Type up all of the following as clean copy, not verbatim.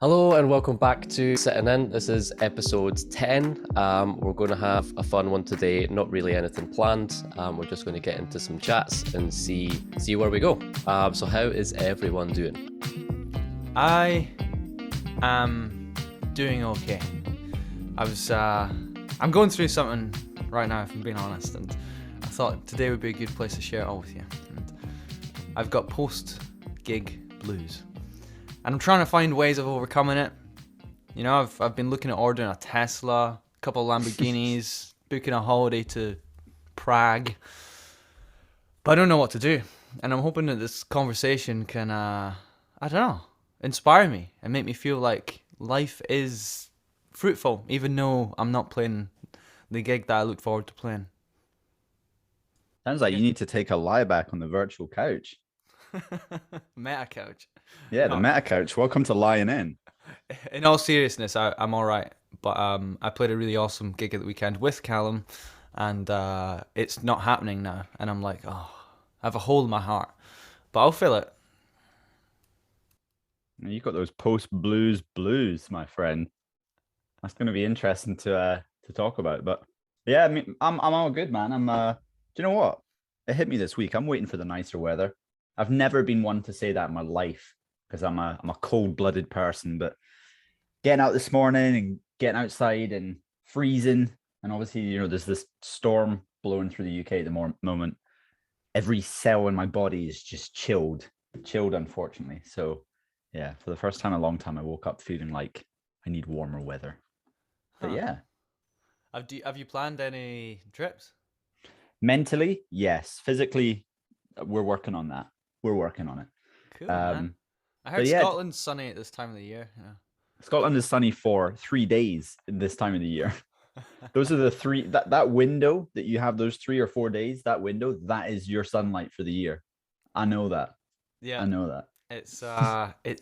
Hello and welcome back to Sitting In. This is episode 10. We're going to have a fun one today. Not really anything planned. We're just going to get into some chats and see where we go. So how is everyone doing? I am doing okay. I'm going through something right now, if I'm being honest, and I thought today would be a good place to share it all with you. And I've got post-gig blues, and I'm trying to find ways of overcoming it. You know, I've been looking at ordering a Tesla, a couple of Lamborghinis, booking a holiday to Prague, but I don't know what to do. And I'm hoping that this conversation can, I don't know, inspire me and make me feel like life is fruitful, even though I'm not playing the gig that I look forward to playing. Sounds like Yeah. you need to take a lie back on the virtual couch. Meta couch. Yeah, the No, meta couch. Welcome to Lying In. in all seriousness, I'm all right. But I played a really awesome gig at the weekend with Callum, and it's not happening now. And I'm like, oh, I have a hole in my heart, but I'll fill it. You've got those post blues, my friend. That's going to be interesting to talk about. But yeah, I mean, I'm all good, man. Do you know what? It hit me this week. I'm waiting for the nicer weather. I've never been one to say that in my life because I'm a cold-blooded person. But getting out this morning and getting outside and freezing, and obviously, there's this storm blowing through the UK at the moment. Every cell in my body is just chilled, unfortunately. So yeah, for the first time in a long time, I woke up feeling like I need warmer weather. But Huh. yeah, Have you planned any trips? mentally, yes. Physically, we're working on that. We're working on it. Cool, man. I But heard yeah, Scotland's sunny at this time of the year. Scotland is sunny for 3 days in this time of the year. Those are the three that window that you have, those 3 or 4 days, that window, that is your sunlight for the year. I know that. Yeah, I know that. it's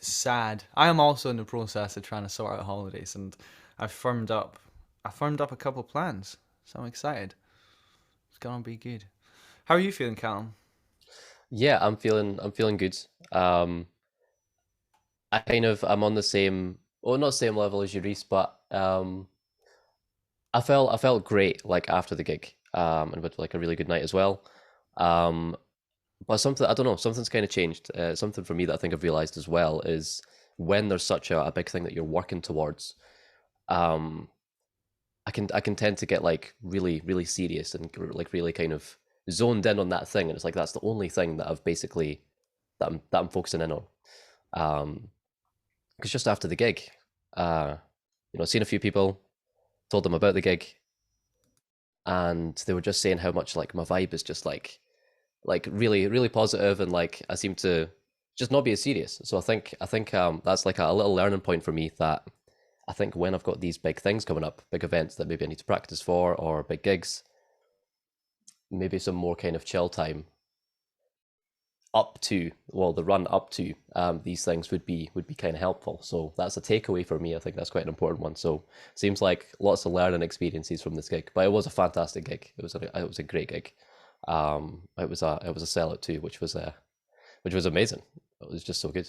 sad. I am also in the process of trying to sort out holidays, and I've firmed up. I firmed up a couple of plans, so I'm excited. It's gonna be good. How are you feeling, Callum? Yeah, I'm feeling good. Um, I'm on the same, well, not same level as you, Reese, but I felt great like after the gig. And with like a really good night as well. Um, But something I don't know, something's kind of changed. Something for me that I think I've realized as well is when there's such a big thing that you're working towards, um, I can tend to get like really serious and like really kind of zoned in on that thing, and it's like that's the only thing that I've basically that I'm focusing in on. Because just after the gig, uh, seen a few people, told them about the gig, and they were just saying how much like my vibe is just like really positive, and like I seem to just not be as serious. So I think that's like a little learning point for me, that I think when I've got these big things coming up, big events that maybe I need to practice for, or big gigs, maybe some more kind of chill time up to, well, the run up to these things would be kind of helpful. So that's a takeaway for me. I think that's quite an important one. So seems like lots of learning experiences from this gig, but it was a fantastic gig. It was a great gig. It was a sellout too, which was amazing. It was just so good.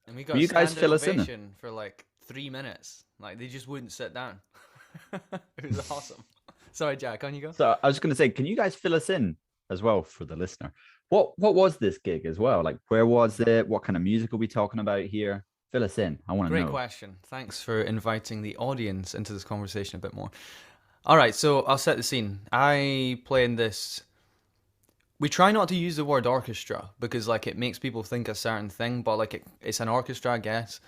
And we Will got a you guys standing fill us in? ovation for like 3 minutes. Like they just wouldn't sit down. It was awesome. Sorry, Jack. On you go. So I was going to say, can you guys fill us in as well for the listener? What was this gig as well? Like, where was it? What kind of music are we talking about here? Fill us in. I want to Great know. question. Thanks for inviting the audience into this conversation a bit more. All right, so I'll set the scene. I play in this. We try not to use the word orchestra because like it makes people think a certain thing, but like it's an orchestra, I guess.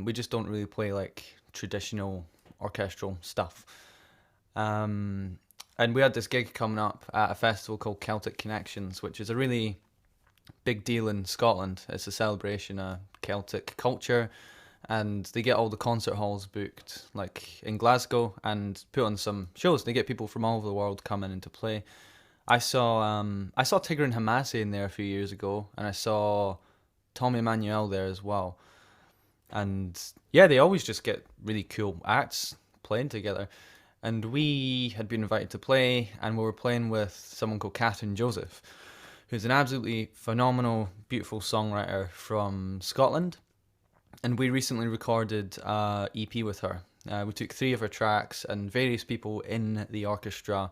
We just don't really play like traditional orchestral stuff. Um, and we had this gig coming up at a festival called Celtic Connections, which is a really big deal in Scotland. It's a celebration of Celtic culture, and they get all the concert halls booked, like in Glasgow, and put on some shows. They get people from all over the world coming into play. I saw Tigger and Hamasi in there a few years ago, and I saw Tommy Emmanuel there as well. And yeah, they always just get really cool acts playing together. And we had been invited to play, and we were playing with someone called Kathryn Joseph, who's an absolutely phenomenal, beautiful songwriter from Scotland. and we recently recorded EP with her. We took 3 of her tracks, and various people in the orchestra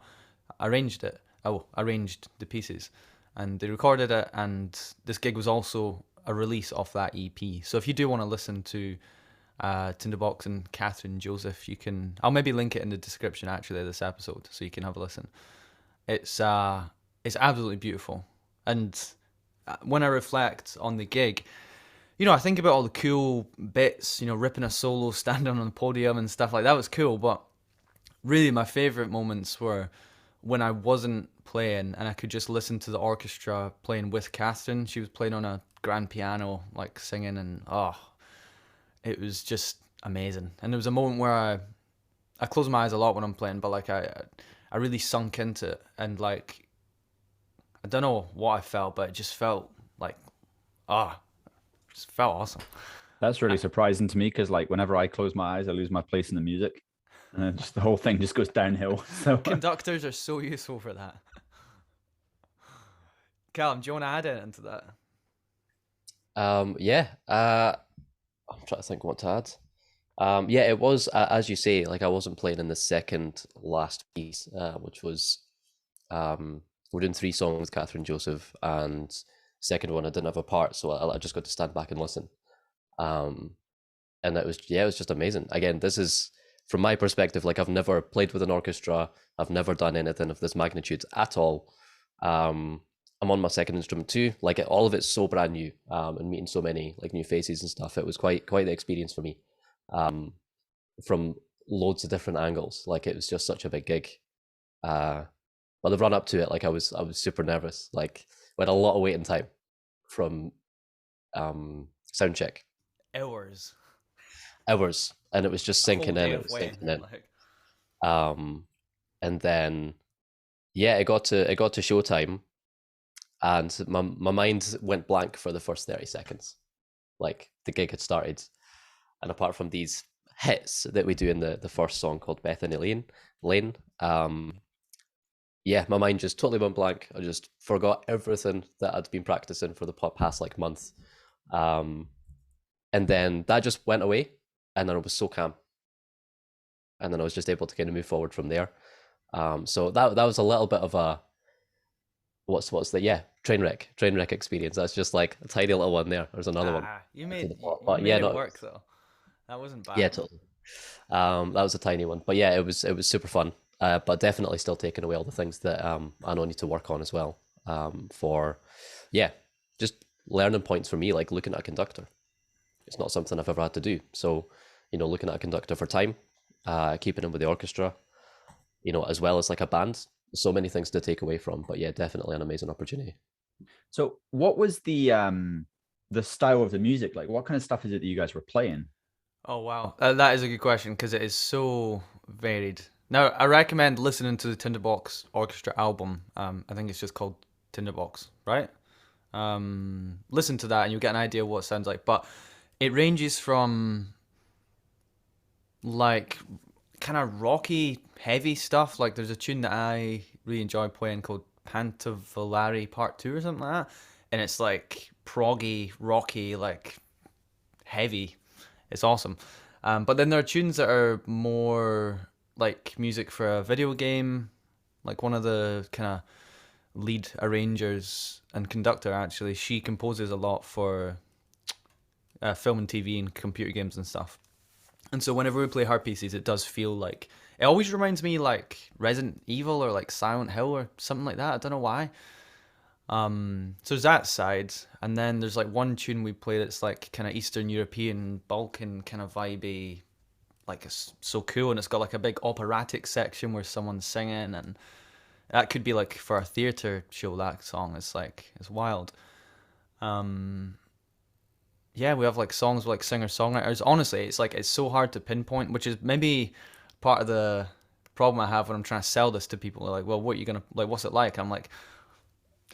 arranged it. Oh, arranged the pieces, and they recorded it. And this gig was also a release of that EP. So if you do want to listen to Tinderbox and Kathryn Joseph, you can. I'll maybe link it in the description actually of this episode, so you can have a listen. It's absolutely beautiful, and when I reflect on the gig, I think about all the cool bits, ripping a solo, standing on the podium and stuff like that was cool. But really, my favorite moments were when I wasn't playing and I could just listen to the orchestra playing with Kathryn. She was playing on a grand piano, like singing, and it was just amazing. And there was a moment where I close my eyes a lot when I'm playing, but like I really sunk into it, and like I don't know what I felt, but it just felt like just felt awesome. That's really surprising to me because, like, whenever I close my eyes, I lose my place in the music, and then just the whole thing just goes downhill. So Conductors are so useful for that. Callum, do you want to add anything to that? Yeah. I'm trying to think what to add. Yeah, it was as you say. Like I wasn't playing in the second last piece, which was we're doing 3 songs with Kathryn Joseph, and second one I didn't have a part, so I just got to stand back and listen. And it was just amazing. Again, this is from my perspective. Like I've never played with an orchestra. I've never done anything of this magnitude at all. I'm on my second instrument too. Like all of it's so brand new, and meeting so many like new faces and stuff. It was quite the experience for me, from loads of different angles. Like it was just such a big gig. But the run up to it, like I was super nervous. Like we had a lot of waiting time from sound check, Hours. and it was just A whole sinking day in. It of was waiting. sinking in. Like, And then it got to showtime, and my mind went blank for the first 30 seconds. Like the gig had started, and apart from these hits that we do in the first song called Bethany Lane, my mind just totally went blank. I just forgot everything that I'd been practicing for the past like month. And then that just went away, and then I was so calm, and then I was just able to kind of move forward from there. So that was a little bit of a what's the train wreck experience. That's just like a tiny little one there. There's another one. You made But it no, work though. That wasn't bad. yeah, totally. That was a tiny one, but yeah, it was super fun. But definitely still taking away all the things that I know I need to work on as well. For just learning points for me, like looking at a conductor. It's not something I've ever had to do. So, looking at a conductor for time, keeping in with the orchestra, as well as like a band. So many things to take away from. But yeah, definitely an amazing opportunity. So what was the style of the music? Like what kind of stuff is it that you guys were playing? Oh wow, that is a good question because it is so varied. Now, I recommend listening to the Tinderbox Orchestra album. I think it's just called Tinderbox, right? Listen to that and you'll get an idea of what it sounds like. But it ranges from like kind of rocky, heavy stuff. Like there's a tune that I really enjoy playing called Pantavalari Part 2 or something like that. And it's like proggy, rocky, like heavy. It's awesome. But then there are tunes that are more like music for a video game. Like one of the kind of lead arrangers and conductor, actually, she composes a lot for film and TV and computer games and stuff. And so whenever we play her pieces, it does feel like it always reminds me like Resident Evil or like Silent Hill or something like that. I don't know why. So there's that side, and then there's like one tune we play that's like kind of Eastern European, Balkan kind of vibey, like it's so cool, and it's got like a big operatic section where someone's singing, and that could be like for a theater show. That song is like it's wild. Yeah, we have like songs with like singer-songwriters. Honestly, it's like it's so hard to pinpoint, which is maybe part of the problem I have when I'm trying to sell this to people. They're like, well, what are you gonna like? What's it like? I'm like,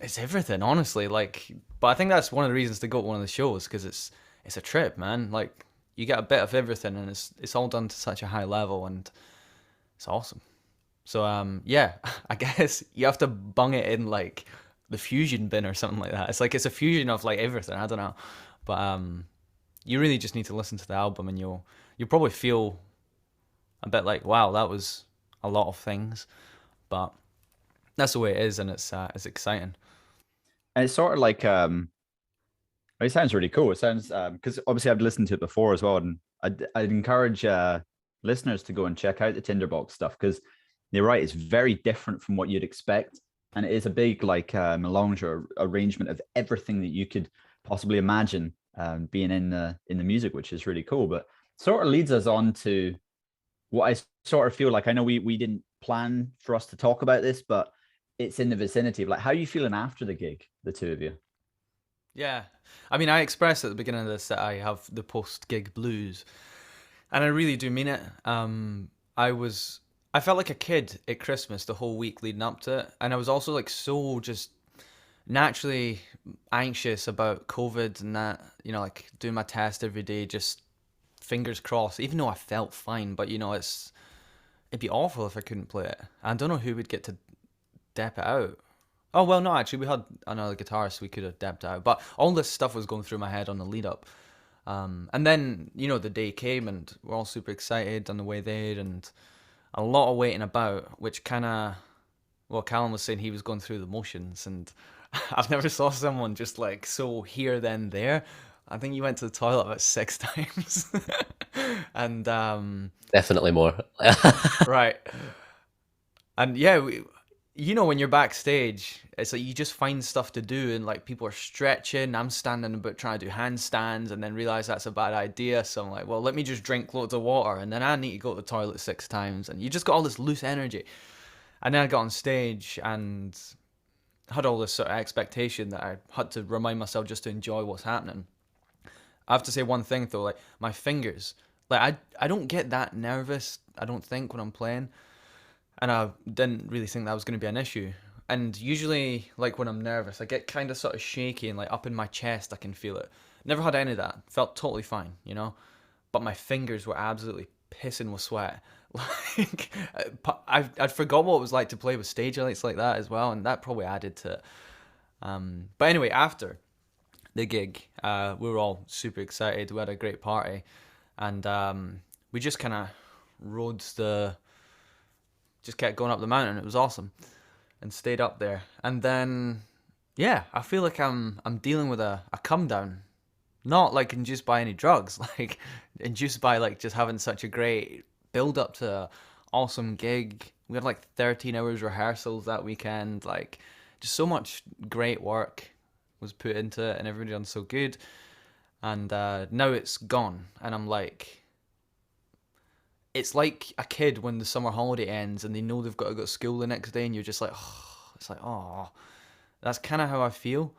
it's everything, honestly. Like, but I think that's one of the reasons to go to one of the shows because it's a trip, man. Like, you get a bit of everything, and it's all done to such a high level, and it's awesome. So yeah, I guess you have to bung it in like the fusion bin or something like that. It's like it's a fusion of like everything. I don't know, but you really just need to listen to the album, and you'll probably feel a bit like, wow, that was a lot of things, but that's the way it is, and it's exciting. And it's sort of like it sounds really cool. It sounds because obviously I've listened to it before as well, and I'd encourage listeners to go and check out the Tinderbox stuff because you're right, it's very different from what you'd expect, and it is a big like melange or arrangement of everything that you could possibly imagine being in the music, which is really cool. But sort of leads us on to what I sort of feel like. I know we didn't plan for us to talk about this, but it's in the vicinity of like how are you feeling after the gig, the two of you. Yeah. I mean, I expressed at the beginning of this that I have the post-gig blues, and I really do mean it. I felt like a kid at Christmas the whole week leading up to it, and I was also like so just naturally anxious about COVID and that, like doing my test every day, just fingers crossed, even though I felt fine, but it'd be awful if I couldn't play it. I don't know who would get to dep it out. Oh well, no, actually, we had another guitarist we could have depped out, but all this stuff was going through my head on the lead up. And then the day came, and we're all super excited on the way there, and a lot of waiting about, which kind of, well, Callum was saying he was going through the motions, and I've never saw someone just like so here then there. I think you went to the toilet about 6 times, and Definitely more. right. And yeah, when you're backstage, it's like you just find stuff to do, and like people are stretching. I'm standing about trying to do handstands, and then realize that's a bad idea. So I'm like, well, let me just drink loads of water, and then I need to go to the toilet 6 times, and you just got all this loose energy. And then I got on stage and had all this sort of expectation that I had to remind myself just to enjoy what's happening. I have to say one thing though, like my fingers, like I don't get that nervous, I don't think, when I'm playing, and I didn't really think that was going to be an issue. And usually, like when I'm nervous, I get kind of sort of shaky, and like up in my chest, I can feel it. Never had any of that. Felt totally fine, But my fingers were absolutely pissing with sweat. Like I'd forgot what it was like to play with stage lights like that as well, and that probably added to it. But anyway, after the gig, we were all super excited. We had a great party, and we just kind of rode just kept going up the mountain. It was awesome, and stayed up there. And then, yeah, I feel like I'm dealing with a come down, not like induced by any drugs, like induced by like just having such a great build up to an awesome gig. We had like 13 hours rehearsals that weekend, like just so much great work was put into it, and everybody done so good. And now it's gone, and I'm like, it's like a kid when the summer holiday ends and they know they've got to go to school the next day, and you're just like, oh, it's like, oh, that's kind of how I feel.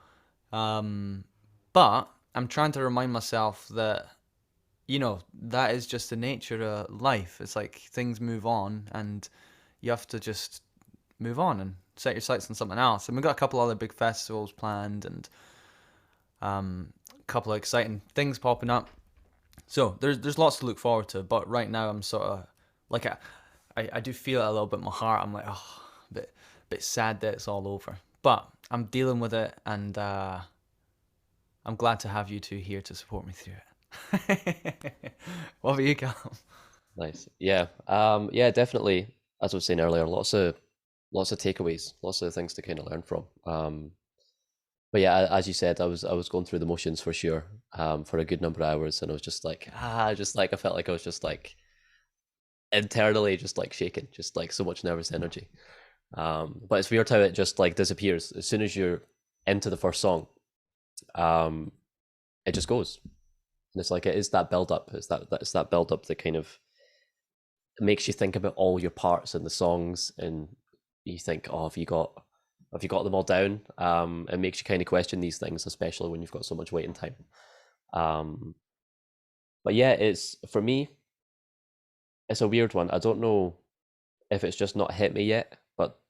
But I'm trying to remind myself that, that is just the nature of life. It's like things move on, and you have to just move on and set your sights on something else. And we've got a couple other big festivals planned, and a couple of exciting things popping up. So there's lots to look forward to, but right now I'm sort of like I do feel it a little bit in my heart. I'm like, oh, a bit sad that it's all over, but I'm dealing with it, and I'm glad to have you two here to support me through it. What about you, Callum? Nice. Yeah. Yeah, definitely. As I was saying earlier, lots of takeaways, lots of things to kind of learn from. But yeah, as you said, I was going through the motions for sure, for a good number of hours, and I was just like, just like I felt like I was just like internally just like shaking, just like so much nervous energy. But it's weird how it just like disappears as soon as you're into the first song. It just goes. And it's like it is that build up. It's that build up that kind of makes you think about all your parts in the songs, and you think, oh, have you got them all down? It makes you kind of question these things, especially when you've got so much waiting time. But yeah, it's for me, it's a weird one. I don't know if it's just not hit me yet, but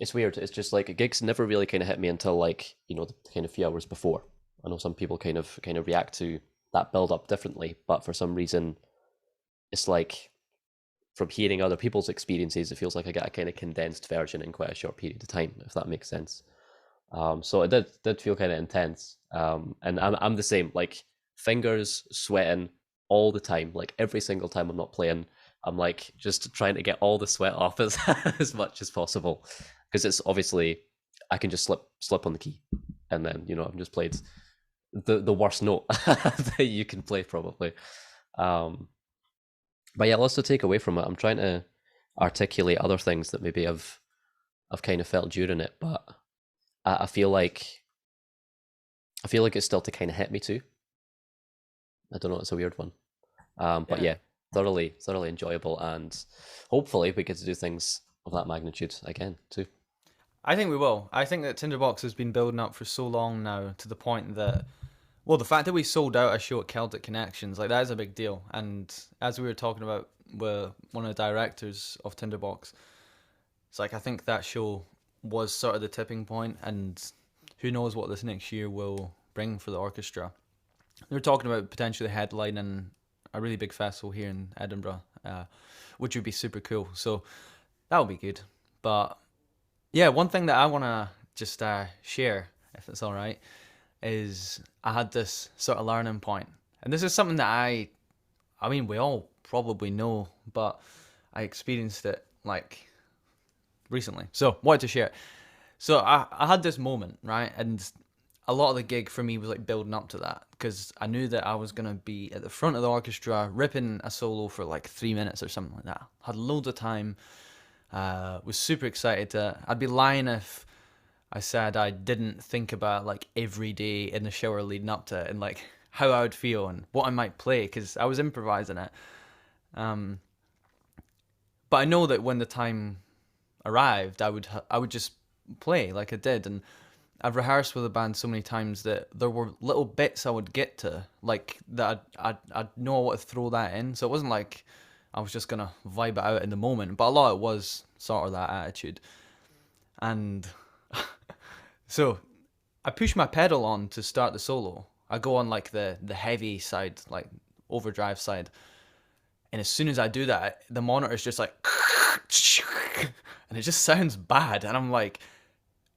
it's weird. It's just like gigs never really kind of hit me until like the kind of few hours before. I know some people kind of react to that build up differently, but for some reason, it's like from hearing other people's experiences, it feels like I get a kind of condensed version in quite a short period of time, if that makes sense. So it did feel kind of intense. And I'm the same, like fingers sweating all the time, like every single time I'm not playing. I'm like just trying to get all the sweat off as as much as possible, because it's obviously I can just slip on the key, and then I've just played the worst note that you can play probably. Um, but yeah, lots to take away from it. I'm trying to articulate other things that maybe I've kind of felt during it, but I feel like it's still to kind of hit me too. I don't know, it's a weird one. But Yeah. yeah, thoroughly enjoyable, and hopefully we get to do things of that magnitude again too. I think we will. I think that Tinderbox has been building up for so long now to the point that, well, the fact that we sold out a show at Celtic Connections, like that is a big deal. And as we were talking about with one of the directors of Tinderbox, it's like I think that show was sort of the tipping point, and who knows what this next year will bring for the orchestra. They're talking about potentially headlining a really big festival here in Edinburgh, which would be super cool. So that would be good. But yeah, one thing that I want to just share, if it's all right, is I had this sort of learning point, and this is something that I mean, we all probably know, but I experienced it like recently, so wanted to share it. So I had this moment, right, and a lot of the gig for me was like building up to that because I knew that I was gonna be at the front of the orchestra ripping a solo for like 3 minutes or something like that. Had loads of time. Was super excited. I'd be lying if I said I didn't think about like every day in the shower leading up to it and like how I would feel and what I might play because I was improvising it. Um, but I know that when the time arrived, I would just play like I did, and I've rehearsed with the band so many times that there were little bits I would get to, like that I'd know I want to throw that in. So it wasn't like I was just gonna vibe it out in the moment, but a lot of it was sort of that attitude. And so I push my pedal on to start the solo. I go on like the heavy side, like overdrive side, and as soon as I do that, the monitor is just like, and it just sounds bad. And I'm like,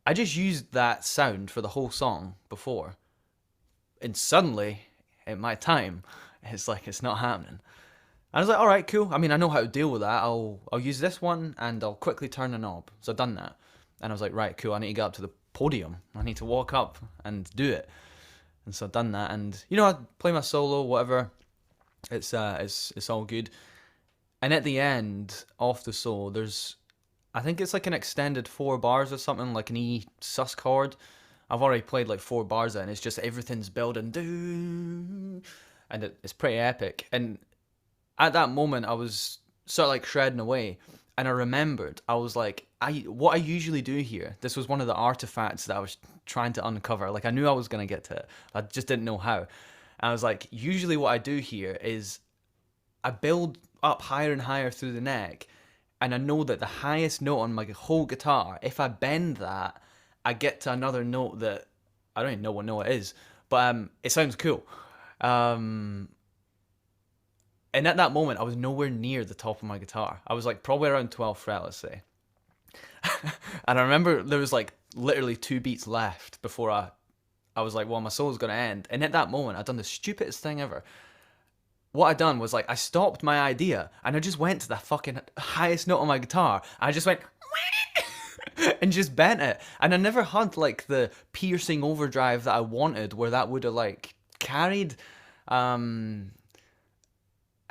I just used that sound for the whole song before, and suddenly, at my time, it's like it's not happening. I was like, all right, cool. I mean, I know how to deal with that. I'll use this one and I'll quickly turn the knob. So I've done that, and I was like, right, cool. I need to get up to the podium. I need to walk up and do it. And so I've done that, and I play my solo, whatever. It's all good. And at the end of the solo, I think it's like an extended 4 bars or something, like an E sus chord. I've already played like 4 bars and it's just everything's building, and it's pretty epic. And at that moment, I was sort of like shredding away, and I remembered I was like, what I usually do here. This was one of the artifacts that I was trying to uncover. Like I knew I was gonna get to it, I just didn't know how. And I was like, usually what I do here is I build up higher and higher through the neck, and I know that the highest note on my whole guitar, if I bend that, I get to another note that I don't even know what note it is, but it sounds cool. Um, and at that moment, I was nowhere near the top of my guitar. I was like probably around 12th fret, let's say. And I remember there was like literally 2 beats left before I was like, well, my solo's gonna end. And at that moment, I'd done the stupidest thing ever. What I done was like I stopped my idea and I just went to the fucking highest note on my guitar. I just went and just bent it. And I never had like the piercing overdrive that I wanted where that would have like carried.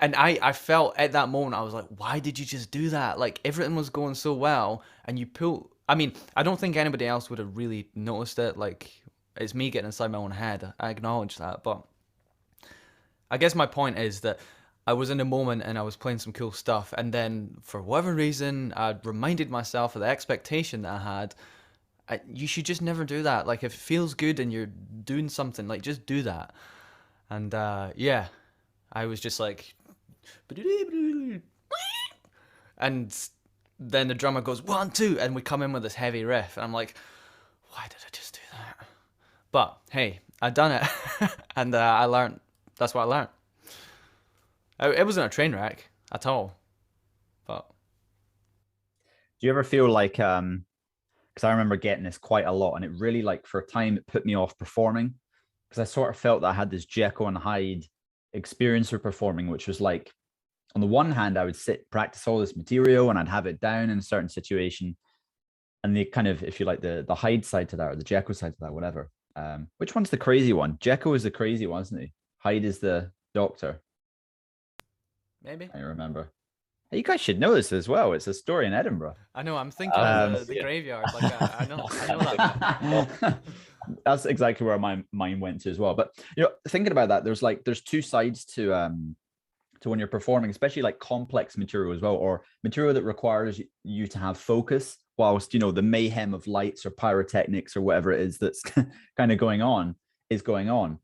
And I felt at that moment, I was like, why did you just do that? Like everything was going so well and you pull. I mean, I don't think anybody else would have really noticed it. Like it's me getting inside my own head. I acknowledge that. But I guess my point is that I was in a moment and I was playing some cool stuff. And then for whatever reason, I reminded myself of the expectation that I had. You should just never do that. Like if it feels good and you're doing something, like just do that. And yeah, I was just like, and then the drummer goes 1, 2, and we come in with this heavy riff, and I'm like, why did I just do that? But hey, I done it, and I learned. That's what I learned. It wasn't a train wreck at all, but Do you ever feel like because I remember getting this quite a lot, and it really, like, for a time it put me off performing, because I sort of felt that I had this Jekyll and Hyde experience of performing, which was like, on the one hand, I would sit, practice all this material, and I'd have it down in a certain situation. And the kind of, if you like, the Hyde side to that, or the Jekyll side to that, whatever. Which one's the crazy one? Jekyll is the crazy one, isn't he? Hyde is the doctor. Maybe. I remember. Hey, you guys should know this as well. It's a story in Edinburgh. I know. I'm thinking of the graveyard. Like I know that. That's exactly where my mind went to as well. But thinking about that, there's two sides to when you're performing, especially like complex material as well, or material that requires you to have focus whilst the mayhem of lights or pyrotechnics or whatever it is that's kind of going on is going on.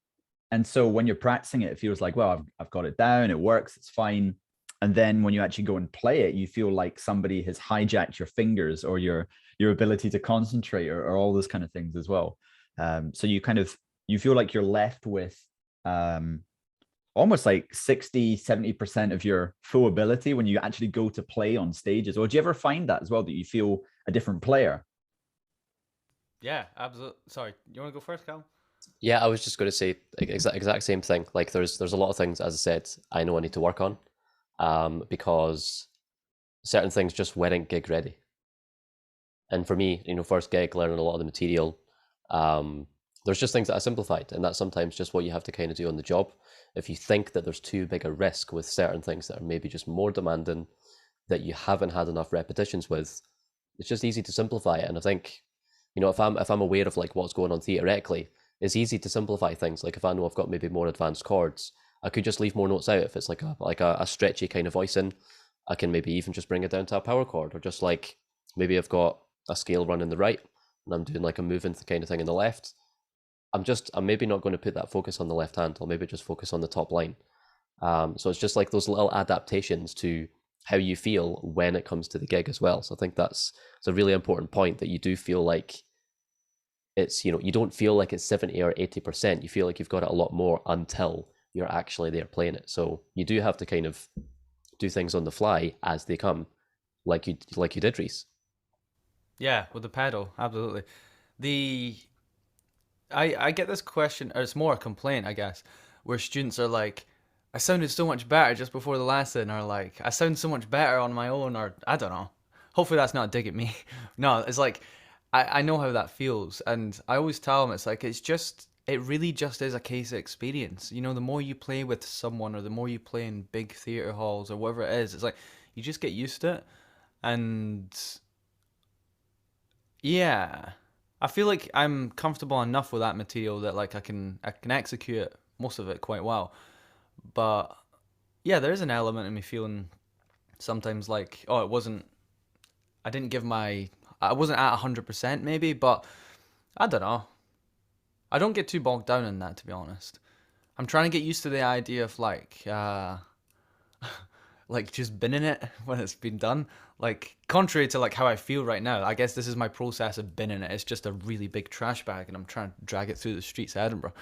And so when you're practicing it, it feels like, well, I've got it down, it works, it's fine. And then when you actually go and play it, you feel like somebody has hijacked your fingers or your ability to concentrate, or all those kind of things as well. So you feel like you're left with almost like 60-70% of your full ability when you actually go to play on stages. Or do you ever find that as well, that you feel a different player? Yeah, absolutely. Sorry, you want to go first, Cal? Yeah, I was just going to say exact same thing. Like there's a lot of things, as I said, I know I need to work on, because certain things just weren't gig ready. And for me, first gig, learning a lot of the material, there's just things that I simplified, and that's sometimes just what you have to kind of do on the job. If you think that there's too big a risk with certain things that are maybe just more demanding, that you haven't had enough repetitions with, it's just easy to simplify it. And I think, if I'm aware of like what's going on theoretically, it's easy to simplify things. Like if I know I've got maybe more advanced chords, I could just leave more notes out. If it's like a stretchy kind of voicing, I can maybe even just bring it down to a power chord, or just like maybe I've got a scale run in the right and I'm doing like a moving kind of thing in the left. I'm maybe not going to put that focus on the left hand. I'll maybe just focus on the top line. So it's just like those little adaptations to how you feel when it comes to the gig as well. So I think it's a really important point, that you do feel like it's, you don't feel like it's 70 or 80%. You feel like you've got it a lot more until you're actually there playing it. So you do have to kind of do things on the fly as they come, like you did, Reese. Yeah, with the pedal, absolutely. I get this question, or it's more a complaint, I guess, where students are like, I sounded so much better just before the lesson, or like, I sound so much better on my own, or I don't know. Hopefully that's not a dig at me. No, it's like, I know how that feels, and I always tell them, it's like, it really just is a case of experience. The more you play with someone, or the more you play in big theatre halls, or whatever it is, it's like, you just get used to it. And yeah, I feel like I'm comfortable enough with that material that like I can execute most of it quite well. But yeah, there is an element of me feeling sometimes like, oh, I wasn't at 100% maybe, but I don't know. I don't get too bogged down in that, to be honest. I'm trying to get used to the idea of like like just binning it when it's been done. Like contrary to like how I feel right now, I guess this is my process of binning it. It's just a really big trash bag and I'm trying to drag it through the streets of Edinburgh.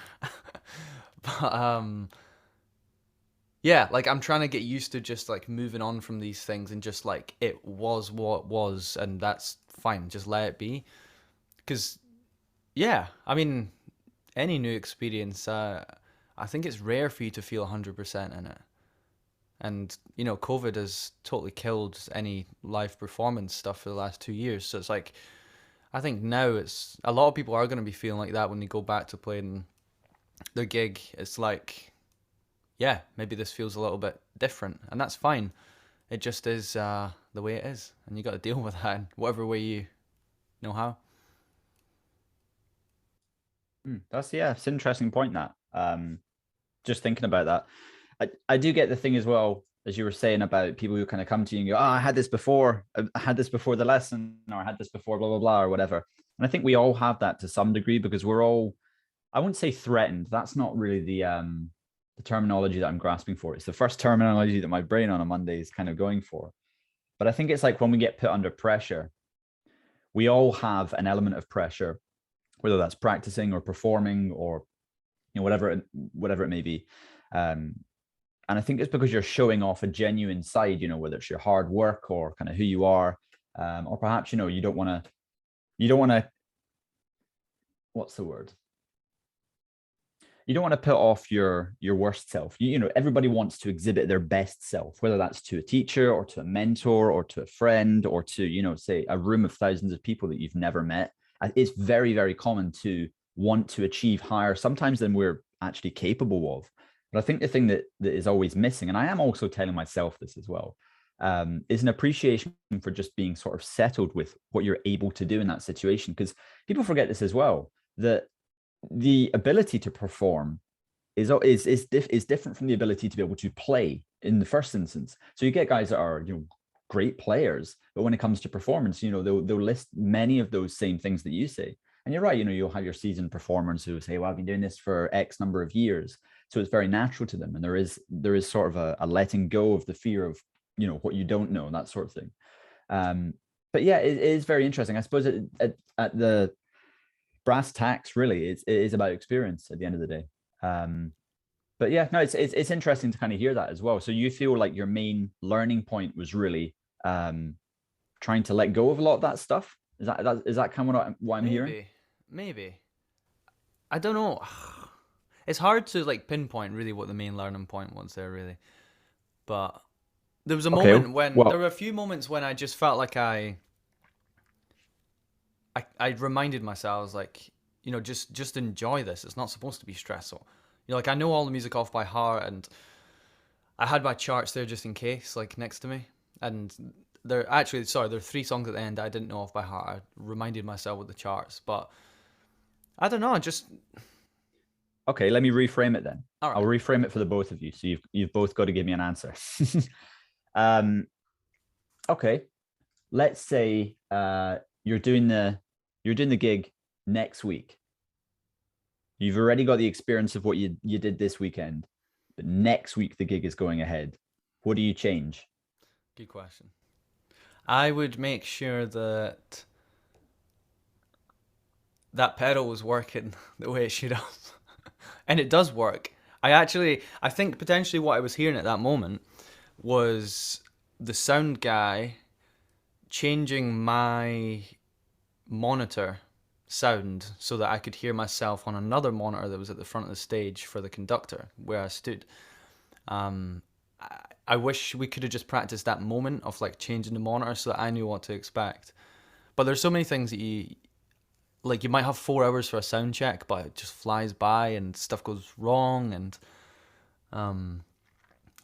But yeah, like I'm trying to get used to just like moving on from these things, and just like it was what it was, and that's fine. Just let it be. Because yeah, I mean, any new experience, I think it's rare for you to feel 100% in it. And, COVID has totally killed any live performance stuff for the last 2 years. So it's like, I think now it's, a lot of people are going to be feeling like that when they go back to playing their gig. It's like, yeah, maybe this feels a little bit different, and that's fine. It just is the way it is, and you got to deal with that in whatever way you know how. It's an interesting point, that. Just thinking about that. I do get the thing as well, as you were saying, about people who kind of come to you and go, oh, I had this before the lesson, or I had this before, blah, blah, blah, or whatever. And I think we all have that to some degree, because we're all, I wouldn't say threatened. That's not really the terminology that I'm grasping for. It's the first terminology that my brain on a Monday is kind of going for. But I think it's like when we get put under pressure, we all have an element of pressure, whether that's practicing or performing, or whatever it may be. And I think it's because you're showing off a genuine side, whether it's your hard work or kind of who you are, or perhaps, you don't want to you don't want to, what's the word? You don't want to put off your worst self. You know, everybody wants to exhibit their best self, whether that's to a teacher or to a mentor or to a friend or to, you know, say a room of thousands of people that you've never met. It's very, very common to want to achieve higher sometimes than we're actually capable of. But I think the thing that is always missing, and I am also telling myself this as well, is an appreciation for just being sort of settled with what you're able to do in that situation. Because people forget this as well, that the ability to perform is different from the ability to be able to play in the first instance. So you get guys that are, you know, great players, but when it comes to performance, you know, they'll list many of those same things that you say. And you're right, you know, you'll have your seasoned performers who say, well, I've been doing this for X number of years. So it's very natural to them. And there is sort of a letting go of the fear of, you know, what you don't know, that sort of thing. But yeah, it is very interesting. I suppose at the brass tacks, really, it is about experience at the end of the day. But yeah, no, it's interesting to kind of hear that as well. So you feel like your main learning point was really trying to let go of a lot of that stuff. Is that kind of what I'm hearing? Maybe. I don't know. It's hard to like pinpoint really what the main learning point was there, really. But there was a Okay, moment when there well, were a few moments when I just felt like I reminded myself, I was like, you know, just enjoy this. It's not supposed to be stressful. You know, like I know all the music off by heart, and I had my charts there just in case, like next to me. And there actually, sorry, there are 3 songs at the end that I didn't know off by heart. I reminded myself with the charts, but I don't know. Just okay, let me reframe it then. all I'll right. reframe it for the both of you. So you've both got to give me an answer. um, okay, let's say you're doing the gig next week. You've already got the experience of what you did this weekend, but next week the gig is going ahead. What do you change? Good question. I would make sure that that pedal was working the way it should have. And it does work. I think potentially what I was hearing at that moment was the sound guy changing my monitor sound so that I could hear myself on another monitor that was at the front of the stage for the conductor where I stood. Um, I wish we could have just practiced that moment of like changing the monitor so that I knew what to expect. But there's so many things that you might have 4 hours for a sound check, but it just flies by and stuff goes wrong. And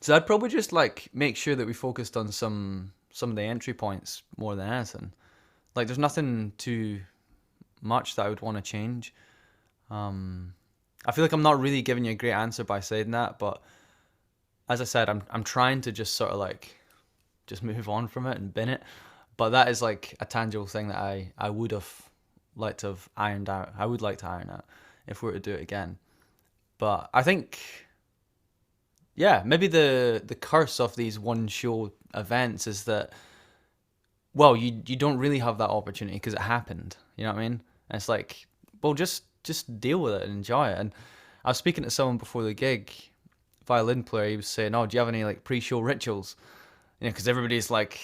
so I'd probably just like make sure that we focused on some of the entry points more than anything. Like there's nothing too much that I would want to change. I feel like I'm not really giving you a great answer by saying that, but as I said, I'm trying to just sort of like just move on from it and bin it. But that is like a tangible thing that I would have liked to have ironed out. I would like to iron out if we were to do it again. But I think, yeah, maybe the curse of these one show events is that, well, you don't really have that opportunity because it happened. You know what I mean? And it's like, well, just deal with it and enjoy it. And I was speaking to someone before the gig, violin player. He was saying, "Oh, do you have any like pre-show rituals?" You know, because everybody's like,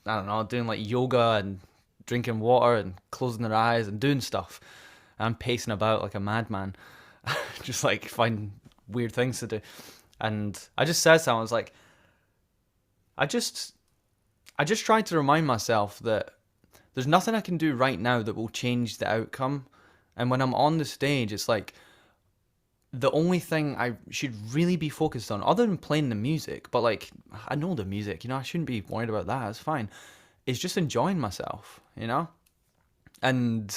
I don't know, doing like yoga and drinking water and closing their eyes and doing stuff. And I'm pacing about like a madman, just like find weird things to do. And I just said something. I was like, I just I just tried to remind myself that there's nothing I can do right now that will change the outcome. And when I'm on the stage, it's like the only thing I should really be focused on, other than playing the music, but like I know the music, you know, I shouldn't be worried about that. It's fine. It's just enjoying myself, you know? And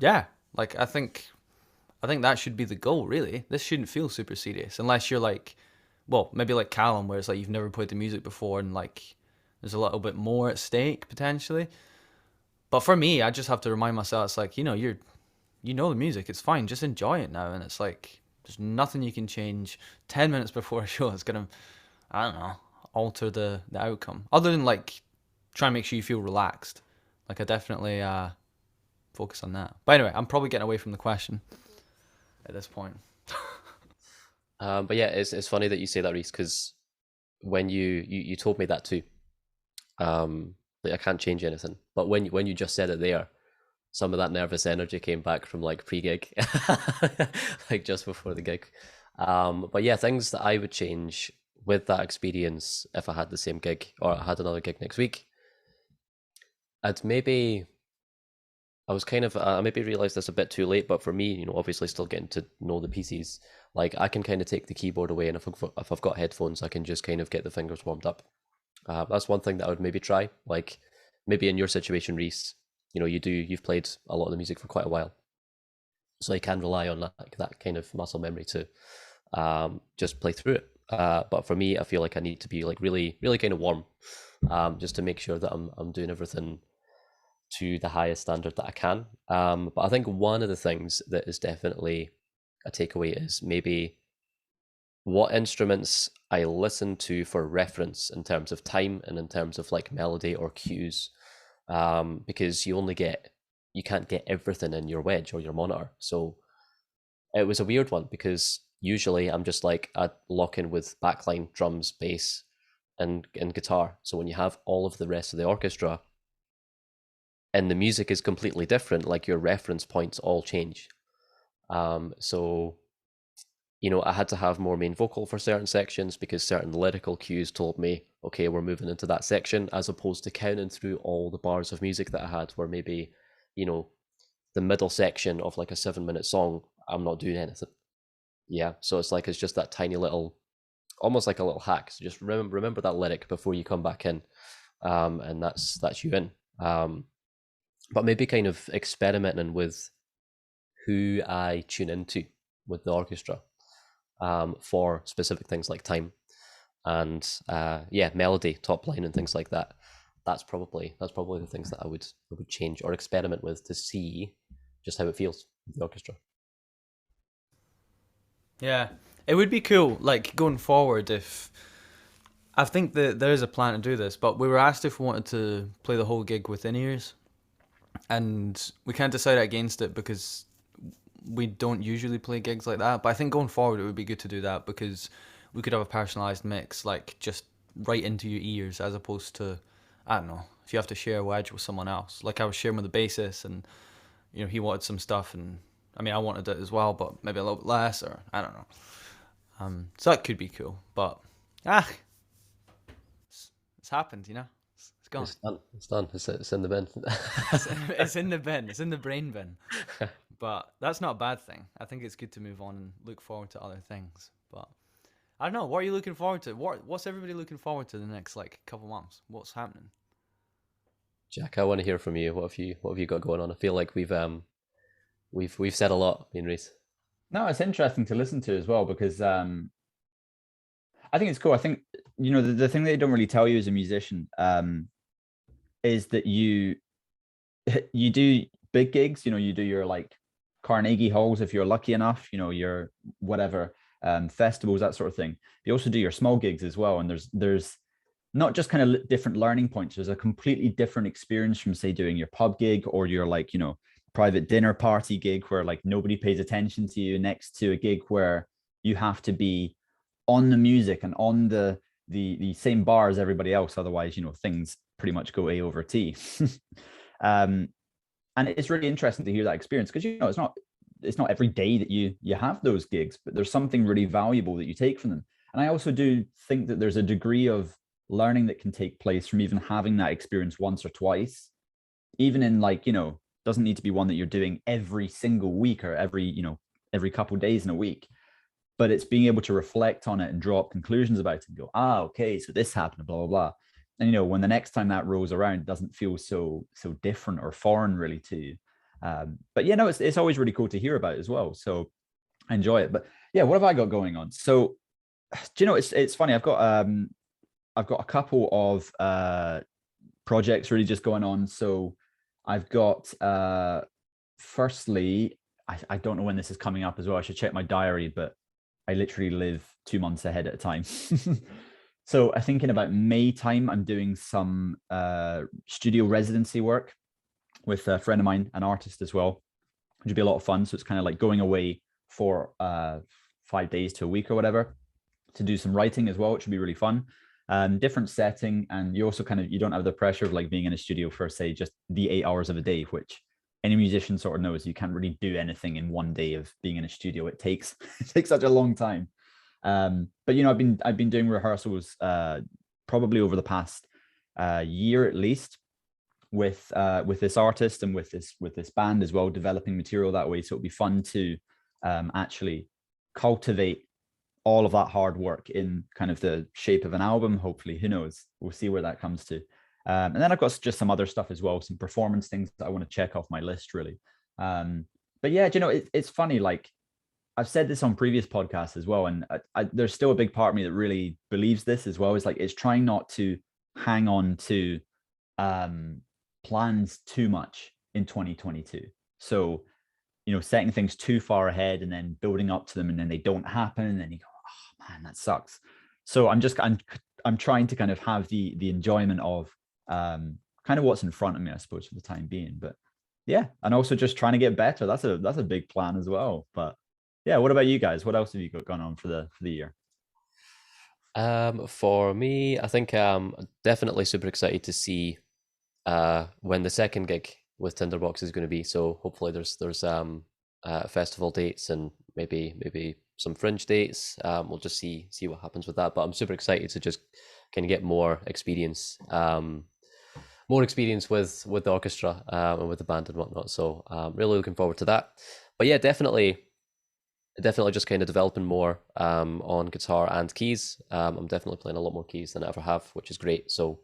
yeah, like I think that should be the goal, really. This shouldn't feel super serious unless you're like, well, maybe like Callum, where it's like you've never played the music before and like there's a little bit more at stake potentially. But for me, I just have to remind myself, it's like, you know the music, it's fine, just enjoy it now. And it's like, there's nothing you can change 10 minutes before a show that's going to, I don't know, alter the outcome. Other than like, try and make sure you feel relaxed. Like I definitely focus on that. But anyway, I'm probably getting away from the question at this point. But yeah, it's funny that you say that, Reese, because when you told me that too, Like I can't change anything. But when you just said it there, some of that nervous energy came back from like pre-gig, like just before the gig. But yeah, things that I would change with that experience if I had the same gig or I had another gig next week, I'd maybe I was kind of I maybe realized this a bit too late, but for me, obviously still getting to know the pieces, like I can kind of take the keyboard away, and if I've got headphones, I can just kind of get the fingers warmed up. That's one thing that I would maybe try. Like maybe in your situation, Reese, you've played a lot of the music for quite a while, so you can rely on that kind of muscle memory to just play through it. But for me, I feel like I need to be like really, really kind of warm, just to make sure that I'm doing everything to the highest standard that I can. But I think one of the things that is definitely a takeaway is maybe what instruments I listen to for reference in terms of time and in terms of like melody or cues, because you can't get everything in your wedge or your monitor. So it was a weird one because usually I'm just like I lock in with backline drums, bass, and guitar. So when you have all of the rest of the orchestra and the music is completely different, like your reference points all change. So I had to have more main vocal for certain sections because certain lyrical cues told me, okay, we're moving into that section, as opposed to counting through all the bars of music that I had, where maybe, the middle section of like a 7-minute song, I'm not doing anything. Yeah, so it's just that tiny little, almost like a little hack. So just remember that lyric before you come back in, and that's you in. But maybe kind of experimenting with who I tune into with the orchestra, for specific things like time and melody, top line, and things like that. That's probably the things that I would change or experiment with to see just how it feels with the orchestra. Yeah, it would be cool, like going forward. If I think that there is a plan to do this, but we were asked if we wanted to play the whole gig with in-ears, and we can't decide against it because we don't usually play gigs like that. But I think going forward, it would be good to do that because we could have a personalized mix, like just right into your ears, as opposed to, I don't know, if you have to share a wedge with someone else. Like I was sharing with the bassist, and he wanted some stuff, and I mean I wanted it as well, but maybe a little bit less, or I don't know. So that could be cool, but it's happened, It's gone. It's done. It's done. It's in the bin. It's in the bin. It's in the brain bin. But that's not a bad thing. I think it's good to move on and look forward to other things. But I don't know. What are you looking forward to? What's everybody looking forward to the next couple months? What's happening? Jack, I want to hear from you. What have you got going on? I feel like we've said a lot, me and Reese. No, it's interesting to listen to as well because I think it's cool. I think the thing they don't really tell you as a musician is that you do big gigs. You do your like Carnegie halls if you're lucky enough. Your whatever festivals, that sort of thing. You also do your small gigs as well, and there's not just kind of different learning points. There's a completely different experience from say doing your pub gig or your like private dinner party gig where like nobody pays attention to you, next to a gig where you have to be on the music and on the same bar as everybody else. Otherwise, things pretty much go A over T. And it's really interesting to hear that experience because it's not every day that you have those gigs, but there's something really valuable that you take from them. And I also do think that there's a degree of learning that can take place from even having that experience once or twice, even in like doesn't need to be one that you're doing every single week or every couple of days in a week, but it's being able to reflect on it and draw up conclusions about it and go, okay, so this happened, blah blah blah. And when the next time that rolls around, it doesn't feel so different or foreign really to you. But it's always really cool to hear about as well, so I enjoy it. But yeah, what have I got going on? So it's funny, I've got a couple of projects really just going on. So I've got firstly, I don't know when this is coming up as well. I should check my diary, but I literally live 2 months ahead at a time. So I think in about May time, I'm doing some studio residency work with a friend of mine, an artist as well, which would be a lot of fun. So it's kind of like going away for 5 days to a week or whatever to do some writing as well, which would be really fun. different setting, and you also kind of, you don't have the pressure of like being in a studio for, say, just the 8 hours of a day, which any musician sort of knows you can't really do anything in one day of being in a studio. It takes it takes such a long time. But you know, I've been doing rehearsals probably over the past year at least, with this artist and with this band as well, developing material that way. So it'll be fun to actually cultivate all of that hard work in kind of the shape of an album. Hopefully, who knows? We'll see where that comes to. And then I've got just some other stuff as well, some performance things that I want to check off my list, really. But yeah, you know, it's funny. Like, I've said this on previous podcasts as well, and there's still a big part of me that really believes this as well. Is like, it's trying not to hang on to plans too much in 2022. So, you know, setting things too far ahead and then building up to them, and then they don't happen, and then you go, oh man, that sucks. So I'm trying to kind of have the enjoyment of kind of what's in front of me, I suppose, for the time being. But yeah, and also just trying to get better. That's a big plan as well. But yeah, what about you guys? What else have you got going on for the year? For me, I think definitely super excited to see when the second gig with Tinderbox is going to be. So hopefully there's festival dates and maybe some fringe dates. We'll just see what happens with that. But I'm super excited to just kind of get more experience with the orchestra and with the band and whatnot. So really looking forward to that. But yeah, definitely just kind of developing more on guitar and keys. I'm definitely playing a lot more keys than I ever have, which is great. So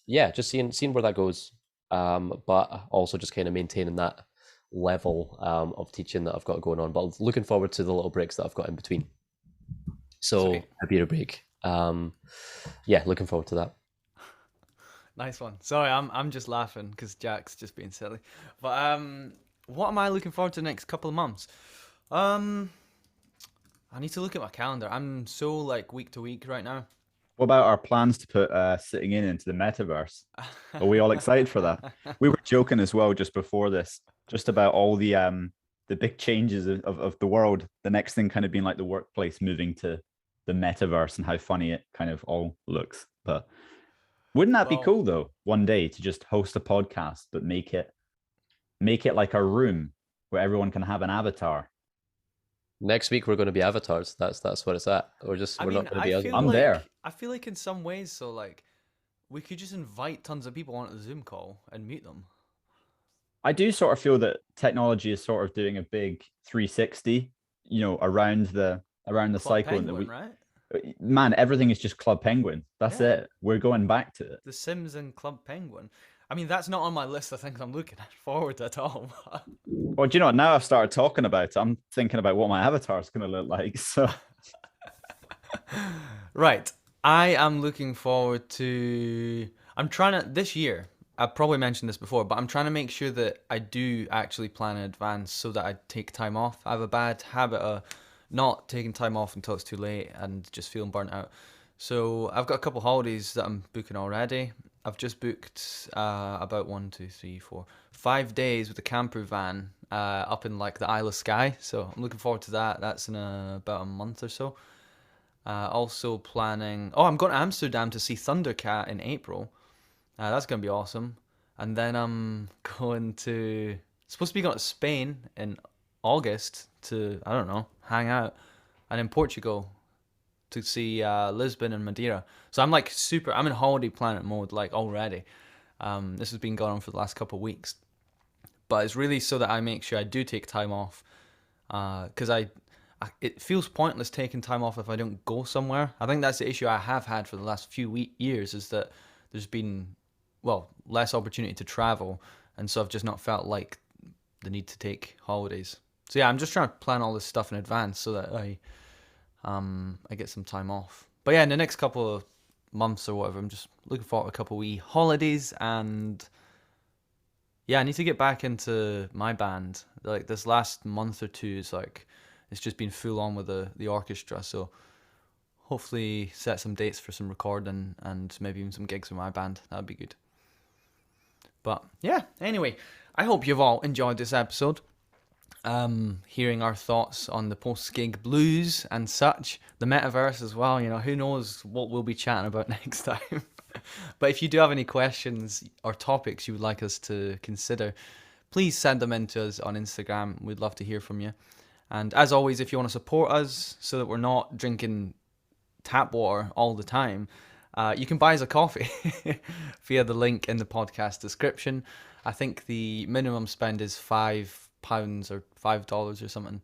yeah, just seeing where that goes. But also just kind of maintaining that level of teaching that I've got going on. But looking forward to the little breaks that I've got in between. So Sweet. a beer break. Yeah, looking forward to that. Nice one. Sorry, I'm just laughing because Jack's just being silly. But what am I looking forward to the next couple of months? I need to look at my calendar. I'm so like week to week right now. What about our plans to put sitting into the metaverse? Are we all excited for that? We were joking as well just before this, just about all the big changes of the world. The next thing kind of being like the workplace moving to the metaverse and how funny it kind of all looks. But wouldn't that be Well, cool though? One day to just host a podcast, but make it like a room where everyone can have an avatar. Next week we're going to be avatars. That's what it's at. We're not going to be us. I'm there. I feel like in some ways, so like we could just invite tons of people onto the Zoom call and mute them. I do sort of feel that technology is sort of doing a big 360, you know, around the Club cycle. Penguin, And right? man, everything is just Club Penguin. That's Yeah. it. We're going back to it. The Sims and Club Penguin. I mean, that's not on my list of things I'm looking forward to at all. Well, do you know what? Now I've started talking about it, I'm thinking about what my avatar is going to look like. So Right. I am looking forward to. I'm trying to. This year, I've probably mentioned this before, but I'm trying to make sure that I do actually plan in advance so that I take time off. I have a bad habit of not taking time off until it's too late and just feeling burnt out. So I've got a couple holidays that I'm booking already. I've just booked about 5 days with a camper van up in like the Isle of Skye. So I'm looking forward to that. That's in about a month or so. Also planning. Oh, I'm going to Amsterdam to see Thundercat in April. That's going to be awesome. And then I'm supposed to be going to Spain in August to, I don't know, hang out. And in Portugal to see Lisbon and Madeira. So I'm like I'm in holiday planet mode like already. This has been going on for the last couple of weeks. But it's really so that I make sure I do take time off. Because it feels pointless taking time off if I don't go somewhere. I think that's the issue I have had for the last few years is that there's been, well, less opportunity to travel. And so I've just not felt like the need to take holidays. So yeah, I'm just trying to plan all this stuff in advance so that I get some time off. But yeah, in the next couple of months or whatever, I'm just looking forward to a couple of wee holidays. And yeah, I need to get back into my band. Like this last month or two is like, it's just been full on with the orchestra. So hopefully set some dates for some recording and maybe even some gigs with my band. That would be good. But yeah, anyway, I hope you've all enjoyed this episode. hearing our thoughts on the post-gig blues and such, the metaverse as well. Who knows what we'll be chatting about next time. But if you do have any questions or topics you would like us to consider, please send them in to us on Instagram. We'd love to hear from you. And as always, if you want to support us so that we're not drinking tap water all the time, you can buy us a coffee via the link in the podcast description. I think the minimum spend is £5 or $5 or something,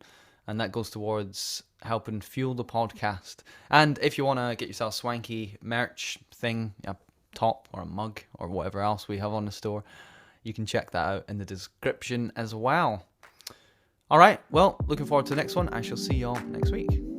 and that goes towards helping fuel the podcast. And if you want to get yourself a swanky merch thing, a top or a mug or whatever else we have on the store, you can check that out in the description as well. All right, well, looking forward to the next one. I shall see y'all next week.